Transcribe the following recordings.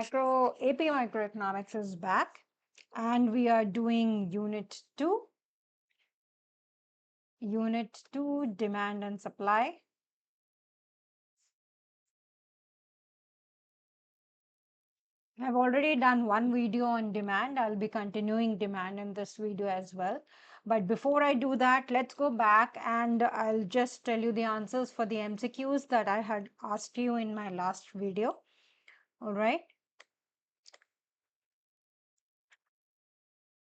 AP Microeconomics is back, and we are doing Unit 2. Unit 2, Demand and Supply. I've already done one video on demand. I'll be continuing demand in this video as well. But before I do that, let's go back and I'll just tell you the answers for the MCQs that I had asked you in my last video. All right.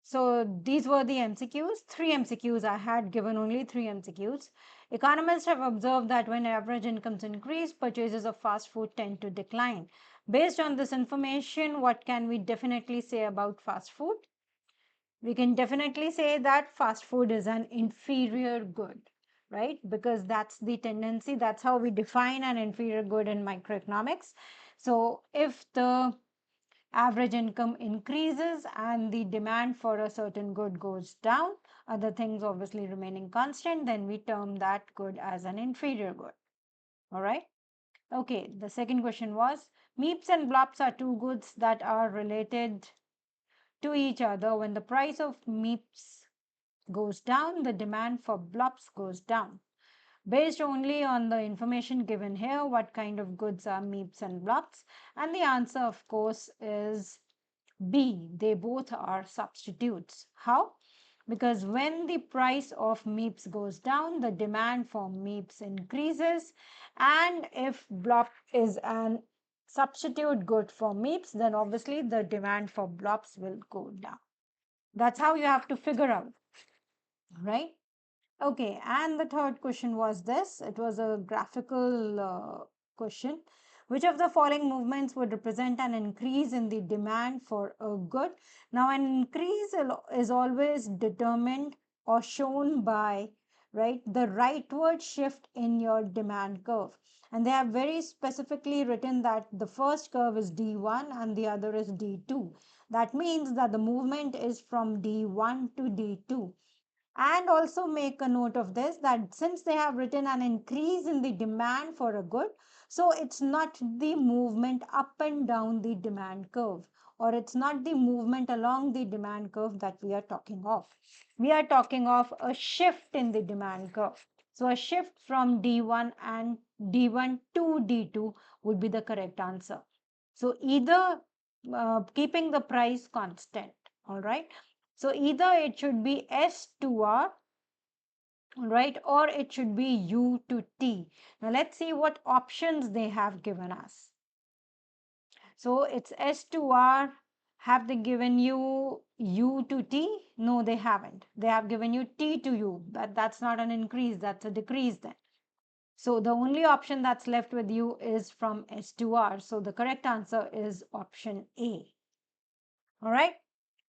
So these were the MCQs, 3 MCQs. I had given only 3 MCQs. Economists have observed that when average incomes increase, purchases of fast food tend to decline. Based on this information, what can we definitely say about fast food? We can definitely say that fast food is an inferior good, right? Because that's the tendency, that's how we define an inferior good in microeconomics. So if the average income increases and the demand for a certain good goes down, other things obviously remaining constant, then we term that good as an inferior good. All right. Okay, the second question was, meeps and blops are two goods that are related to each other. When the price of meeps goes down, the demand for blops goes down. Based only on the information given here, what kind of goods are meeps and blops? And the answer, of course, is B. They both are substitutes. How? Because when the price of meeps goes down, the demand for meeps increases. And if blop is an substitute good for meeps, then obviously the demand for blops will go down. That's how you have to figure out, right? Okay, and the third question was this. It was a graphical question. Which of the following movements would represent an increase in the demand for a good? Now, an increase is always determined or shown by, right, the rightward shift in your demand curve. And they have very specifically written that the first curve is D1 and the other is D2. That means that the movement is from D1 to D2. And also make a note of this, that since they have written an increase in the demand for a good, so it's not the movement up and down the demand curve, or it's not the movement along the demand curve that we are talking of. We are talking of a shift in the demand curve. So a shift from D1 and D1 to D2 would be the correct answer. So either keeping the price constant, all right? So either it should be S to R, right, or it should be U to T. Now let's see what options they have given us. So it's S to R. Have they given you U to T? No, they haven't. They have given you T to U. That's not an increase, that's a decrease then. So the only option that's left with you is from S to R. So the correct answer is option A. All right.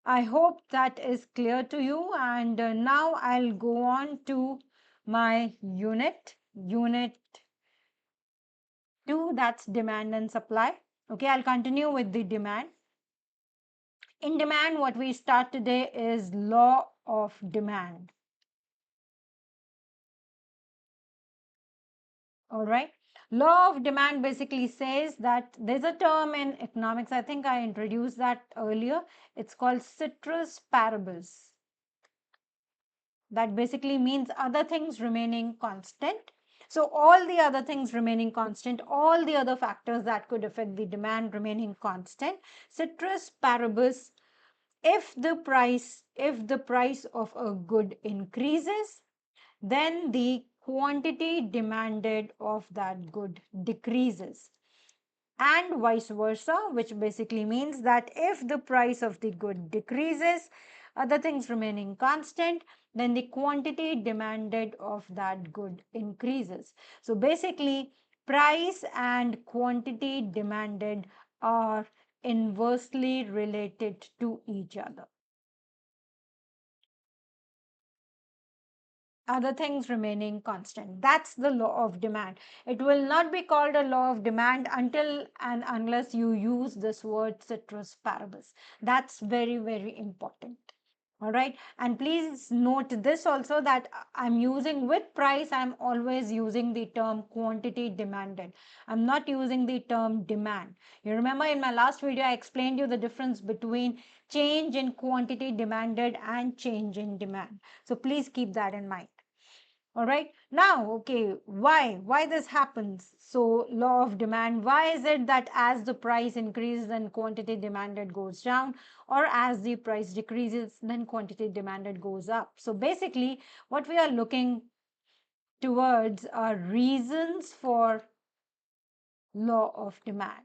I hope that is clear to you. And now I'll go on to my unit 2, that's demand and supply. Okay, I'll continue with the demand. In demand, what we start today is law of demand. All right. Law of demand basically says that there's a term in economics, I think I introduced that earlier. It's called ceteris paribus. That basically means other things remaining constant. So all the other things remaining constant, all the other factors that could affect the demand remaining constant, ceteris paribus, if the price of a good increases, then the quantity demanded of that good decreases. And vice versa, which basically means that if the price of the good decreases, other things remaining constant, then the quantity demanded of that good increases. So basically, price and quantity demanded are inversely related to each other. Other things remaining constant. That's the law of demand. It will not be called a law of demand until and unless you use this word ceteris paribus. That's very, very important. All right. And please note this also, that I'm using with price, I'm always using the term quantity demanded. I'm not using the term demand. You remember in my last video, I explained you the difference between change in quantity demanded and change in demand. So please keep that in mind. All right. Now, okay, why this happens? So law of demand, why is it that as the price increases, then quantity demanded goes down, or as the price decreases, then quantity demanded goes up? So basically, what we are looking towards are reasons for law of demand.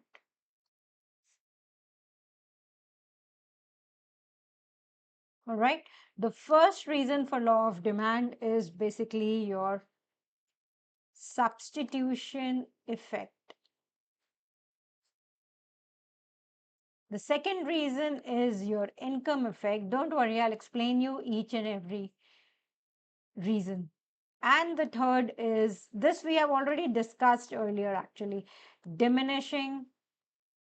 All right. The first reason for law of demand is basically your substitution effect. The second reason is your income effect. Don't worry, I'll explain you each and every reason. And the third is this, we have already discussed earlier actually, diminishing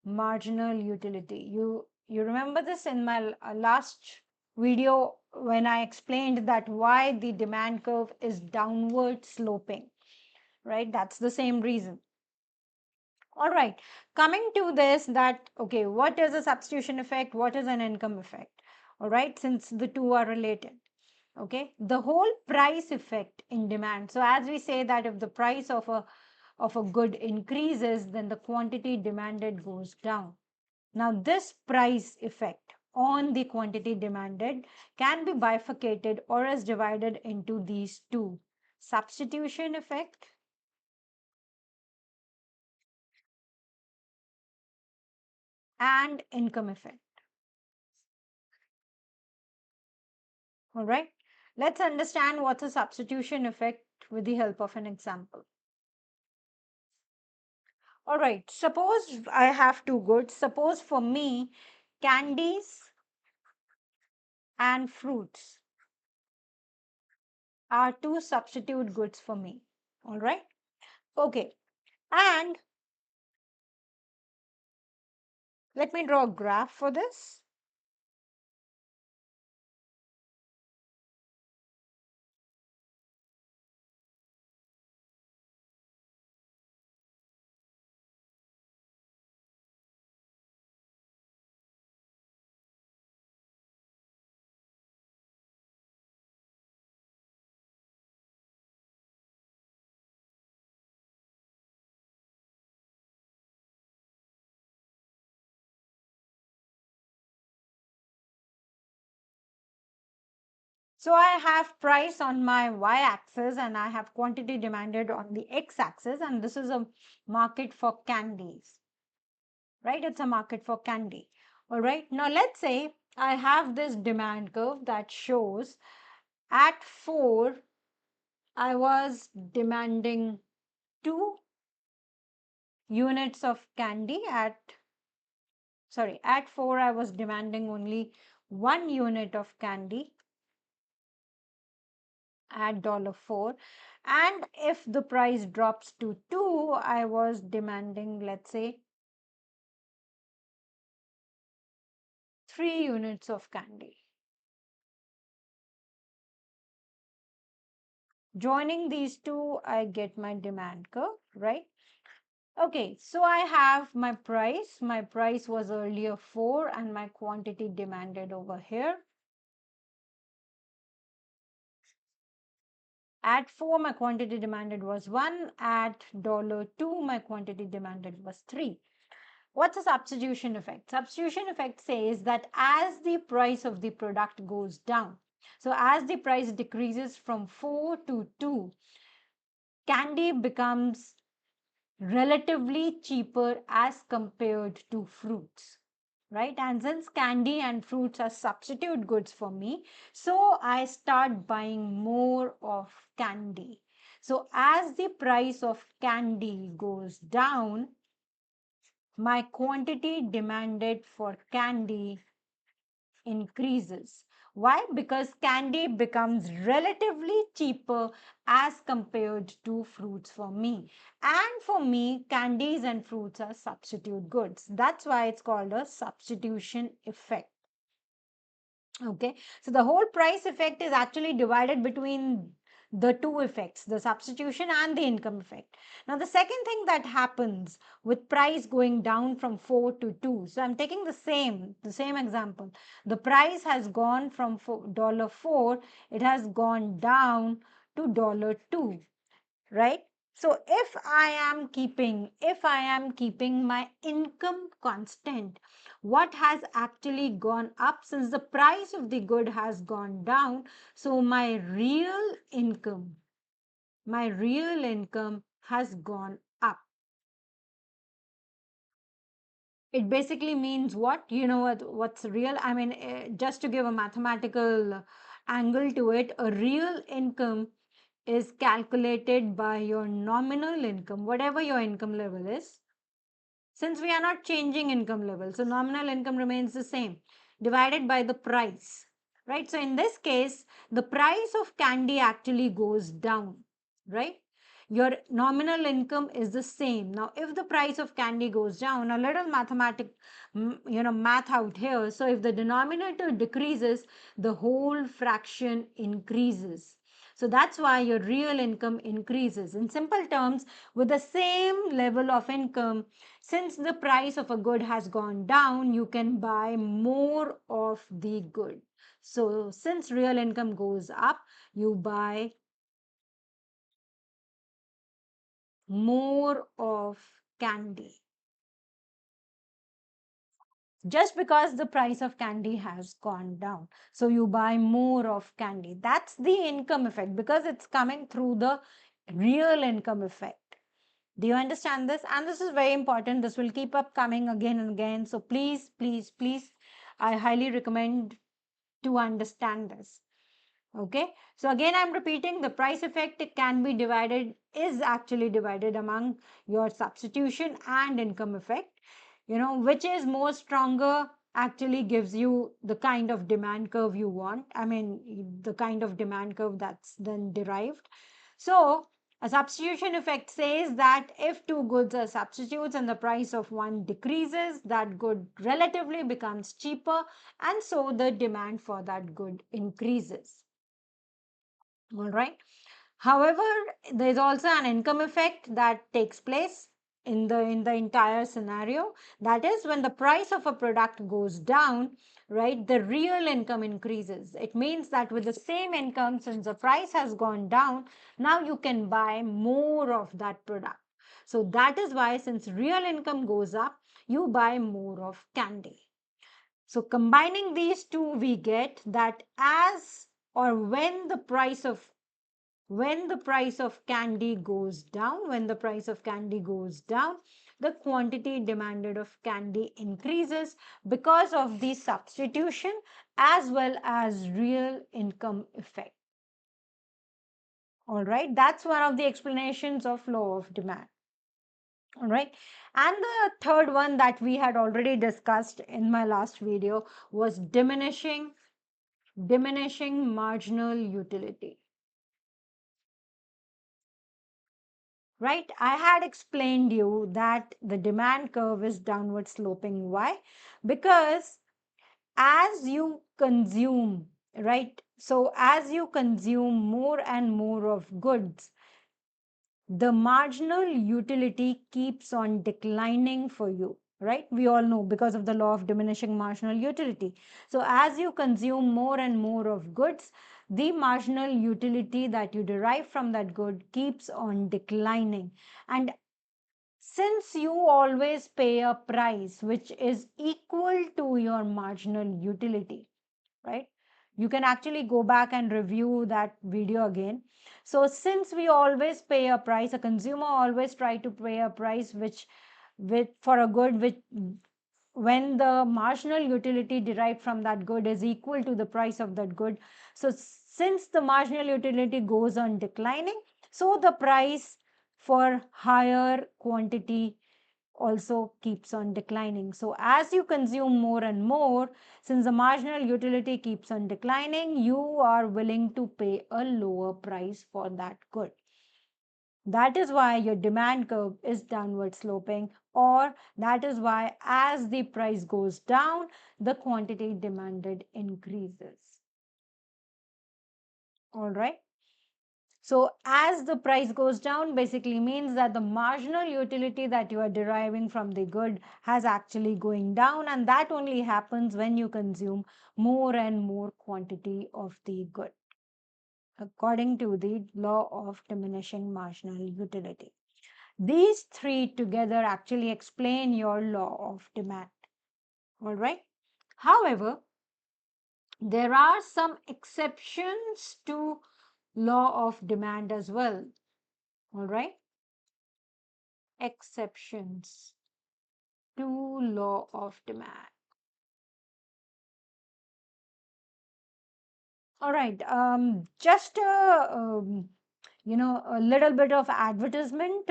marginal utility. You remember this in my last video when I explained that why the demand curve is downward sloping, right? That's the same reason. All right, coming to this, that, okay, what is a substitution effect? What is an income effect? All right, since the two are related. Okay, the whole price effect in demand. So as we say that if the price of a good increases, then the quantity demanded goes down. Now this price effect on the quantity demanded can be bifurcated or is divided into these two: substitution effect and income effect. All right, let's understand what's a substitution effect with the help of an example. All right, suppose I have two goods. Suppose for me, candies and fruits are two substitute goods for me. All right, okay. And let me draw a graph for this. So I have price on my y-axis and I have quantity demanded on the x-axis, and this is a market for candies, right? It's a market for candy. All right. Now let's say I have this demand curve that shows at 4, I was demanding 2 units of candy. At 4, I was demanding only 1 unit of candy at $4. And if the price drops to 2, I was demanding, let's say, 3 units of candy. Joining these two, I get my demand curve, right? Okay, so I have my price. My price was earlier 4 and my quantity demanded over here. At 4, my quantity demanded was 1. At $2, my quantity demanded was 3. What's a substitution effect? Substitution effect says that as the price of the product goes down, so as the price decreases from 4 to 2, candy becomes relatively cheaper as compared to fruits, right? And since candy and fruits are substitute goods for me, so I start buying more of candy. So as the price of candy goes down, my quantity demanded for candy increases. Why? Because candy becomes relatively cheaper as compared to fruits for me. And for me, candies and fruits are substitute goods. That's why it's called a substitution effect. Okay, so the whole price effect is actually divided between the two effects, the substitution and the income effect. Now, the second thing that happens with price going down from 4 to 2. So I'm taking the same example. The price has gone from $4, it has gone down to $2, right? So if I am keeping my income constant, what has actually gone up since the price of the good has gone down? So my real income has gone up. It basically means what? You know what's real? I mean, just to give a mathematical angle to it, a real income is calculated by your nominal income, whatever your income level is. Since we are not changing income level, so nominal income remains the same, divided by the price, right? So in this case, the price of candy actually goes down, right? Your nominal income is the same. Now, if the price of candy goes down, a little math out here. So if the denominator decreases, the whole fraction increases. So that's why your real income increases. In simple terms, with the same level of income, since the price of a good has gone down, you can buy more of the good. So since real income goes up, you buy more of candy. Just because the price of candy has gone down. So you buy more of candy. That's the income effect because it's coming through the real income effect. Do you understand this? And this is very important. This will keep up coming again and again. So please, please, please, I highly recommend to understand this. Okay. So again, I'm repeating the price effect is actually divided among your substitution and income effect. Which is more stronger actually gives you the kind of demand curve you want. I mean, the kind of demand curve that's then derived. So a substitution effect says that if two goods are substitutes and the price of one decreases, that good relatively becomes cheaper, and so the demand for that good increases. All right. However, there's also an income effect that takes place in the entire scenario. That is, when the price of a product goes down, right, the real income increases. It means that with the same income, since the price has gone down, now you can buy more of that product. So that is why, since real income goes up, you buy more of candy. So combining these two, we get that as or when the price of candy goes down, the quantity demanded of candy increases because of the substitution as well as real income effect. All right, that's one of the explanations of law of demand. All right, and the third one that we had already discussed in my last video was diminishing marginal utility. Right? I had explained you that the demand curve is downward sloping. Why? Because as you consume, right? So as you consume more and more of goods, the marginal utility keeps on declining for you, right? We all know because of the law of diminishing marginal utility. So as you consume more and more of goods, the marginal utility that you derive from that good keeps on declining. And since you always pay a price which is equal to your marginal utility, right? You can actually go back and review that video again. So since we always pay a price, a consumer always try to pay a price for a good which when the marginal utility derived from that good is equal to the price of that good. So since the marginal utility goes on declining, so the price for higher quantity also keeps on declining. So as you consume more and more, since the marginal utility keeps on declining, you are willing to pay a lower price for that good. That is why your demand curve is downward sloping, or that is why as the price goes down, the quantity demanded increases. All right. So as the price goes down, basically means that the marginal utility that you are deriving from the good has actually going down, and that only happens when you consume more and more quantity of the good, according to the law of diminishing marginal utility. These three together actually explain your law of demand. All right. However, there are some exceptions to law of demand as well. All right. Exceptions to law of demand. All right. Just a little bit of advertisement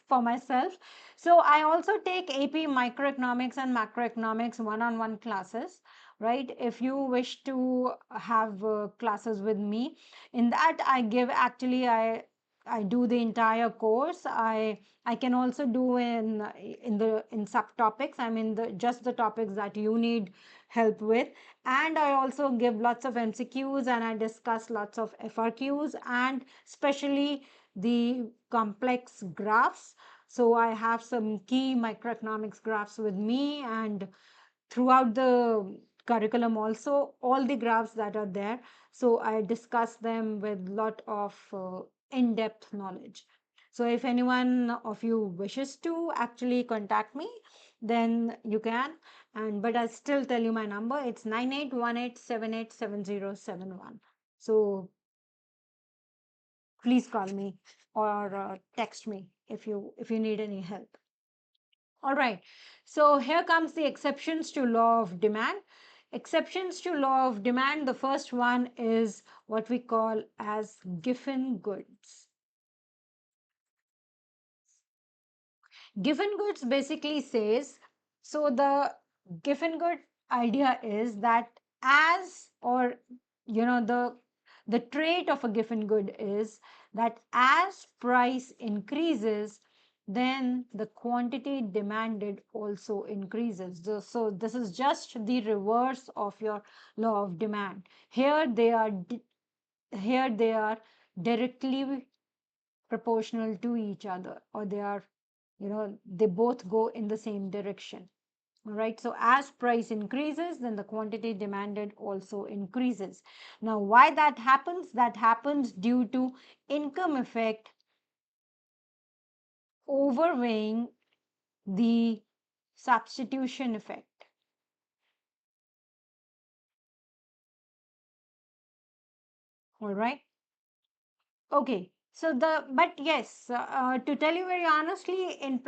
for myself. So I also take AP Microeconomics and Macroeconomics one-on-one classes, right? If you wish to have classes with me, in that I give actually I do the entire course. I can also do in subtopics. I mean the just the topics that you need help with, and I also give lots of MCQs and I discuss lots of FRQs and especially the complex graphs. So I have some key microeconomics graphs with me, and throughout the curriculum also all the graphs that are there. So I discuss them with lot of in-depth knowledge. So if anyone of you wishes to actually contact me, then you can. And but I still tell you my number. It's 9818787071. So please call me or text me if you need any help. All right. So here comes the exceptions to law of demand. Exceptions to law of demand. The first one is what we call as given goods. Given goods basically says, so the given good idea is that as or the trait of a given good is that as price increases, then the quantity demanded also increases. So this is just the reverse of your law of demand. Here they are directly proportional to each other, or they both go in the same direction. All right. So as price increases, then the quantity demanded also increases. Now, why that happens? That happens due to income effect overweighing the substitution effect. All right. Okay. But yes, to tell you very honestly, in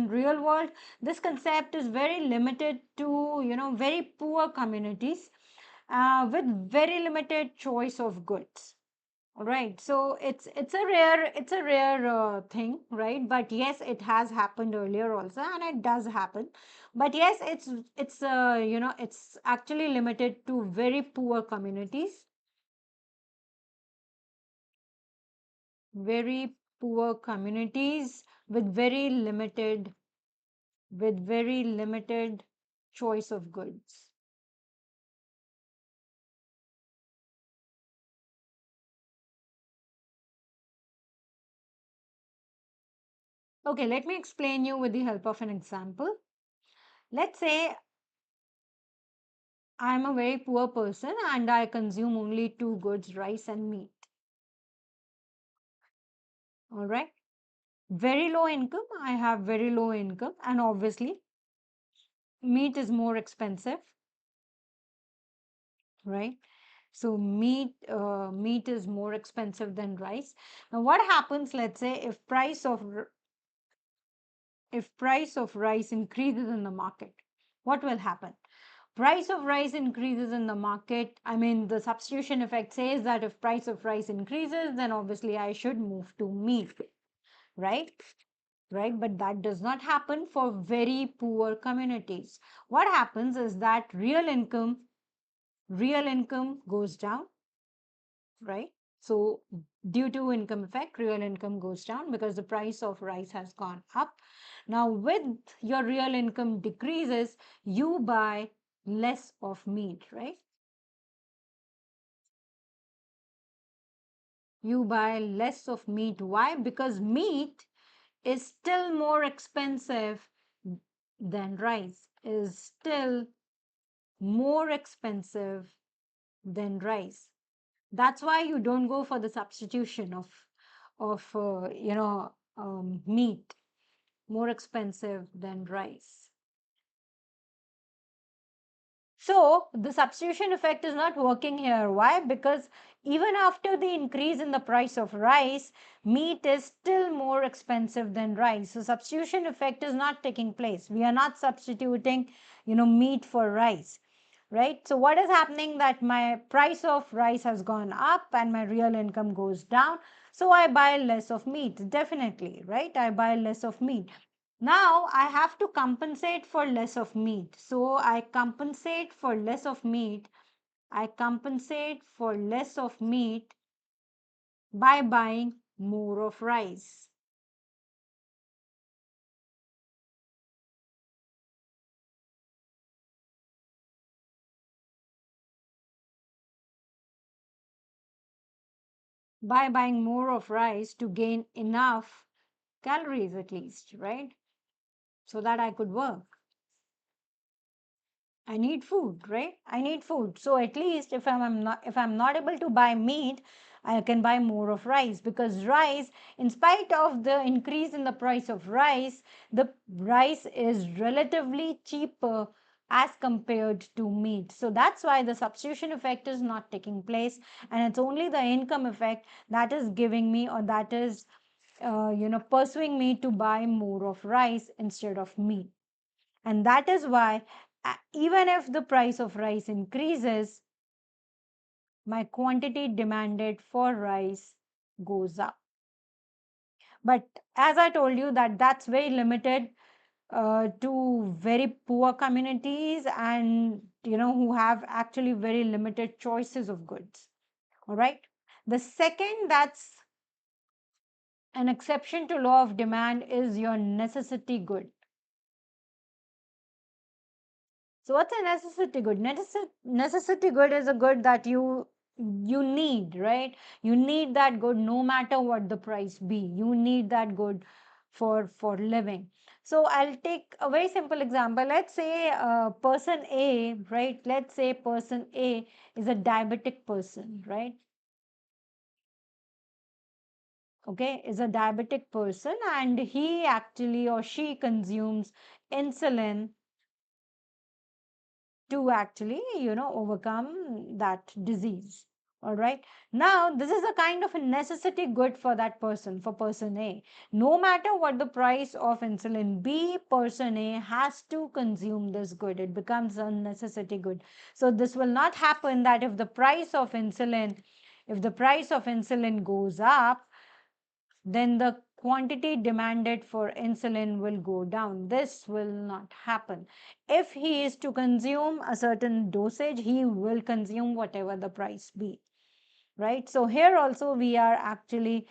real world, this concept is very limited to, very poor communities with very limited choice of goods. All right. So it's a rare thing, right? But yes, it has happened earlier also, and it does happen. But yes, it's actually limited to very poor communities, very poor communities with very limited choice of goods. Okay, let me explain you with the help of an example. Let's say I'm a very poor person and I consume only two goods, rice and meat. All right. Very low income. I have very low income, and obviously, meat is more expensive, right? So meat is more expensive than rice. Now, what happens? Let's say if price of rice increases in the market, what will happen? Price of rice increases in the market. I mean, the substitution effect says that if price of rice increases, then obviously I should move to meat, right? Right? But that does not happen for very poor communities. What happens is that real income goes down, right? So due to income effect, real income goes down because the price of rice has gone up. Now, with your real income decreases, you buy less of meat, right? You buy less of meat. Why? Because meat is still more expensive than rice, is still more expensive than rice. That's why you don't go for the substitution of meat, more expensive than rice. So the substitution effect is not working here. Why? Because even after the increase in the price of rice, meat is still more expensive than rice. So substitution effect is not taking place. We are not substituting, meat for rice, right? So what is happening that my price of rice has gone up and my real income goes down. So I buy less of meat, definitely, right? I buy less of meat. Now I have to compensate for less of meat. So I compensate for less of meat. I compensate for less of meat by buying more of rice. By buying more of rice to gain enough calories at least, right? So that I could work. I need food, right? I need food. So at least if I'm not able to buy meat, I can buy more of rice, because rice, in spite of the increase in the price of rice, the rice is relatively cheaper as compared to meat. So that's why the substitution effect is not taking place, and it's only the income effect that is giving me, or that is pursuing me to buy more of rice instead of meat. And that is why, even if the price of rice increases, my quantity demanded for rice goes up. But as I told you, that's very limited to very poor communities, and who have actually very limited choices of goods. All right. The second that's an exception to law of demand is your necessity good. So what's a necessity good? Necessity good is a good that you need, right? You need that good no matter what the price be. You need that good for living. So I'll take a very simple example. Let's say person A, right? Let's say person A is a diabetic person, right? Okay, is a diabetic person, and he actually or she consumes insulin to actually overcome that disease. All right, now this is a kind of a necessity good for that person, for person A. No matter what the price of insulin be, person A has to consume this good. It becomes a necessity good. So this will not happen that if the price of insulin goes up, then the quantity demanded for insulin will go down. This will not happen. If he is to consume a certain dosage, he will consume whatever the price be. Right? So here also we are actually,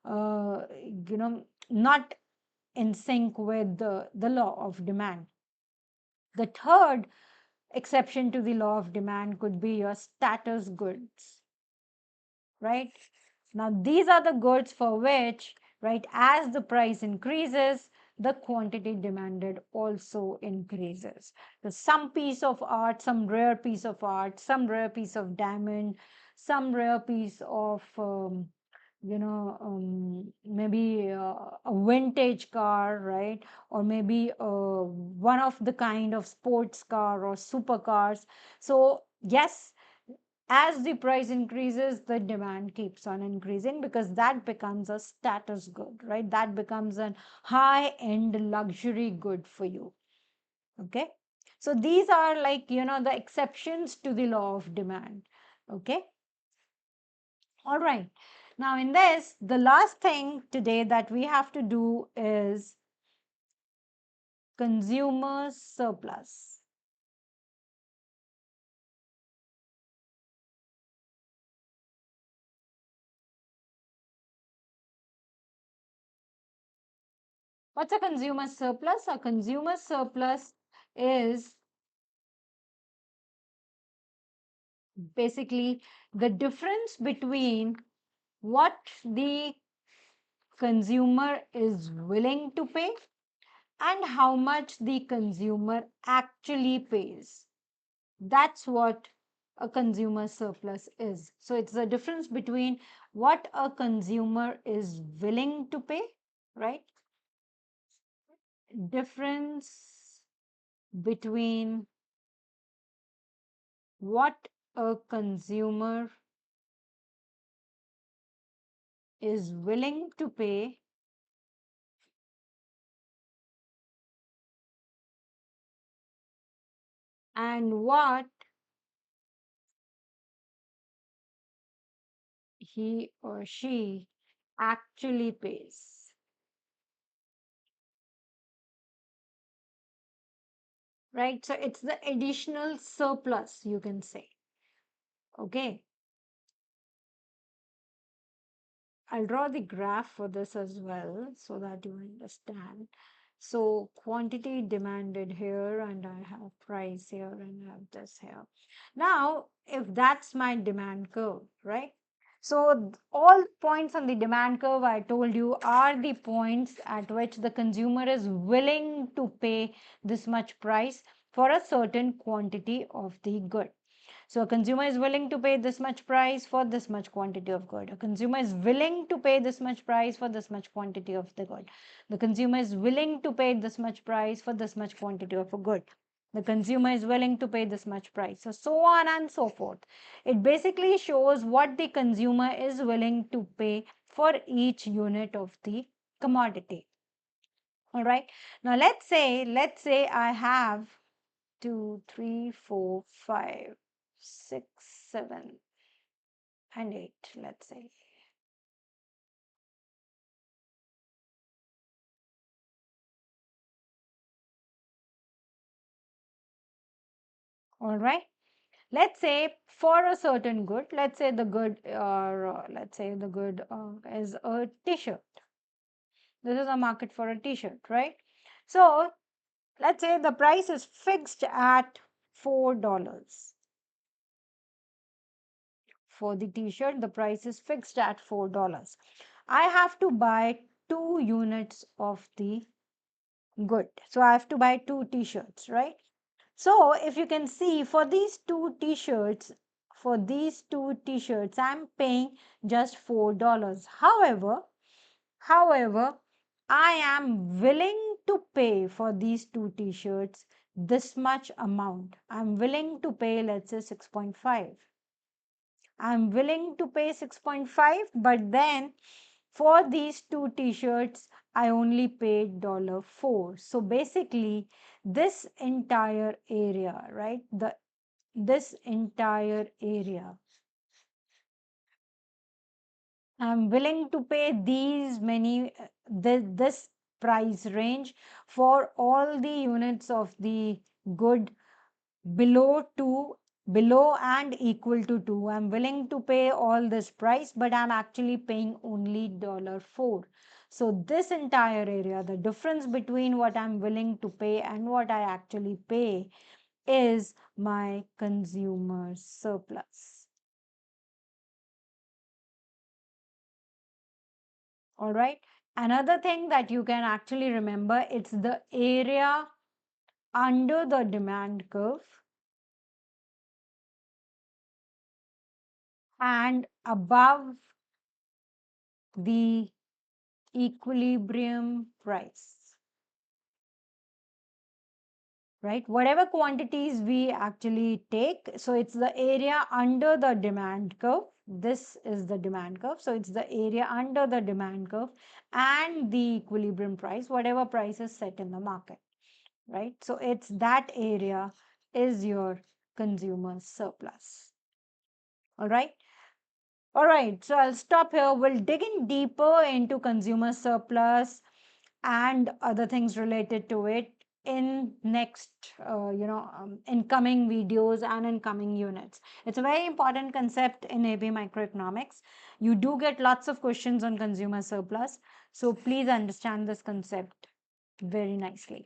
not in sync with the law of demand. The third exception to the law of demand could be your status goods, right? Now, these are the goods for which, right, as the price increases, the quantity demanded also increases. So some piece of art, some rare piece of art, some rare piece of diamond, some rare piece of, maybe a vintage car, right? Or maybe one of the kind of sports car or supercars. So, yes, as the price increases, the demand keeps on increasing, because that becomes a status good, right? That becomes a high end luxury good for you. Okay. So these are, like, the exceptions to the law of demand. Okay. All right. Now, in this, the last thing today that we have to do is consumer surplus. What's a consumer surplus? A consumer surplus is basically the difference between what the consumer is willing to pay and how much the consumer actually pays. That's what a consumer surplus is. So it's the difference between what a consumer is willing to pay, right? Difference between what a consumer is willing to pay and what he or she actually pays. Right? So it's the additional surplus, you can say. Okay. I'll draw the graph for this as well so that you understand. So quantity demanded here, and I have price here, and I have this here. Now, if that's my demand curve, right? So all points on the demand curve I told you are the points at which the consumer is willing to pay this much price for a certain quantity of the good. So a consumer is willing to pay this much price for this much quantity of good. A consumer is willing to pay this much price for this much quantity of the good. The consumer is willing to pay this much price for this much quantity of a good. The consumer is willing to pay this much price. So on and so forth. It basically shows what the consumer is willing to pay for each unit of the commodity. All right. Now let's say I have 2, 3, 4, 5, 6, 7, and 8, let's say. All right. Let's say for a certain good, let's say the good is a t-shirt. This is a market for a t-shirt, right? So let's say the price is fixed at $4. For the t-shirt, the price is fixed at $4. I have to buy 2 units of the good. So I have to buy 2 t-shirts, right? So if you can see for these two t-shirts, I'm paying just $4. However, I am willing to pay for these 2 t-shirts this much amount. I'm willing to pay, let's say 6.5. I'm willing to pay 6.5, but then for these 2 t-shirts, I only paid $4. So basically, this entire area, right? This entire area, I'm willing to pay this price range for all the units of the good below 2, below and equal to 2. I'm willing to pay all this price, but I'm actually paying only $4. So this entire area, the difference between what I'm willing to pay and what I actually pay, is my consumer surplus. All right. Another thing that you can actually remember, it's the area under the demand curve and above the equilibrium price, right? Whatever quantities we actually take, so it's the area under the demand curve. This is the demand curve. So it's the area under the demand curve and the equilibrium price, whatever price is set in the market, right? So it's that area is your consumer surplus. All right. All right, so I'll stop here. We'll dig in deeper into consumer surplus and other things related to it in next, in coming videos and in coming units. It's a very important concept in AB Microeconomics. You do get lots of questions on consumer surplus, so please understand this concept very nicely.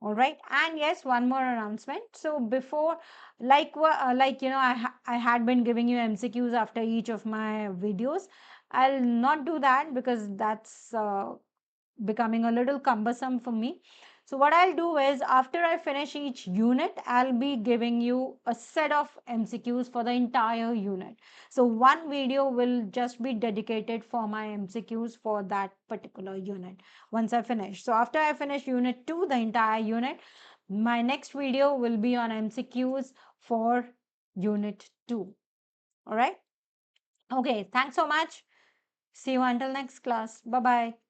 All right. And yes, one more announcement. So before, like I had been giving you MCQs after each of my videos. I'll not do that because that's becoming a little cumbersome for me. So what I'll do is, after I finish each unit, I'll be giving you a set of MCQs for the entire unit. So one video will just be dedicated for my MCQs for that particular unit once I finish. So after I finish unit 2, the entire unit, my next video will be on MCQs for unit 2. All right. Okay. Thanks so much. See you until next class. Bye bye.